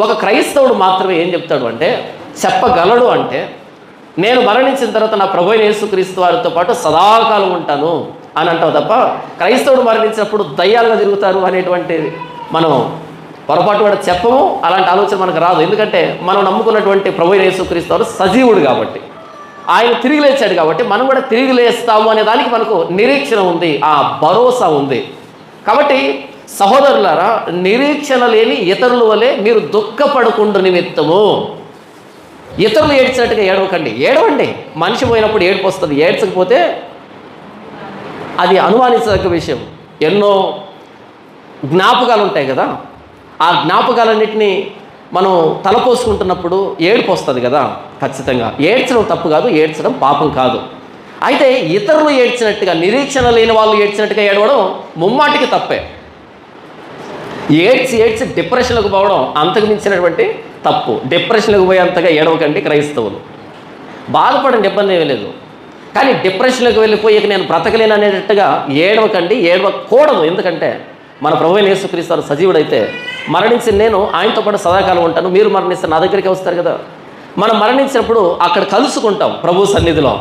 ఒక క్రైస్తవుడు మాత్రమే ఏం చెప్తాడు అంటే, చెప్పగలడు అంటే, నేను మరణించిన తర్వాత నా ప్రభు అయిన యేసుక్రీస్తు వారితో పాటు సదాకాలం ఉంటాను అని అంటావు తప్ప, క్రైస్తవుడు మరణించినప్పుడు దయ్యాలుగా తిరుగుతారు అనేటువంటి మనం పొరపాటు కూడా చెప్పము. అలాంటి ఆలోచన మనకు రాదు. ఎందుకంటే మనం నమ్ముకున్నటువంటి ప్రభు అయిన యేసుక్రీస్తు వారు సజీవుడు కాబట్టి, ఆయన తిరిగి లేచాడు కాబట్టి మనం కూడా తిరిగి లేస్తాము అనే దానికి మనకు నిరీక్షణ ఉంది, ఆ భరోసా ఉంది. కాబట్టి సహోదరులారా, నిరీక్షణ లేని ఇతరుల వలె మీరు దుఃఖపడకుండా నిమిత్తము, ఇతరులు ఏడ్చినట్టుగా ఏడవకండి. ఏడవండి, మనిషి పోయినప్పుడు ఏడుపు వస్తుంది. ఏడ్చకపోతే అది అనుమానించదగ్గ విషయం. ఎన్నో జ్ఞాపకాలు ఉంటాయి కదా, ఆ జ్ఞాపకాలన్నింటినీ మనం తలపోసుకుంటున్నప్పుడు ఏడుపు వస్తుంది కదా. ఖచ్చితంగా ఏడ్చడం తప్పు కాదు, ఏడ్చడం పాపం కాదు. అయితే ఇతరులు ఏడ్చినట్టుగా, నిరీక్షణ లేని వాళ్ళు ఏడ్చినట్టుగా ఏడవడం ముమ్మాటికి తప్పే. ఏడ్చి డిప్రెషన్లకు పోవడం అంతకు మించినటువంటి తప్పు. డిప్రెషన్లకు పోయేంతగా ఏడవకండి క్రైస్తవులు. బాధపడండి, ఇబ్బంది ఏమీ లేదు. కానీ డిప్రెషన్లకు వెళ్ళిపోయి నేను బ్రతకలేను అనేటట్టుగా ఏడవకండి, ఏడవకూడదు. ఎందుకంటే మన ప్రభు అయిన యేసుక్రీస్తు వారు సజీవుడైతే మరణించిన నేను ఆయనతో పాటు సదాకాలం ఉంటాను, మీరు మరణిస్తే నా దగ్గరికి వస్తారు కదా. మనం మరణించినప్పుడు అక్కడ కలుసుకుంటాం ప్రభు సన్నిధిలో.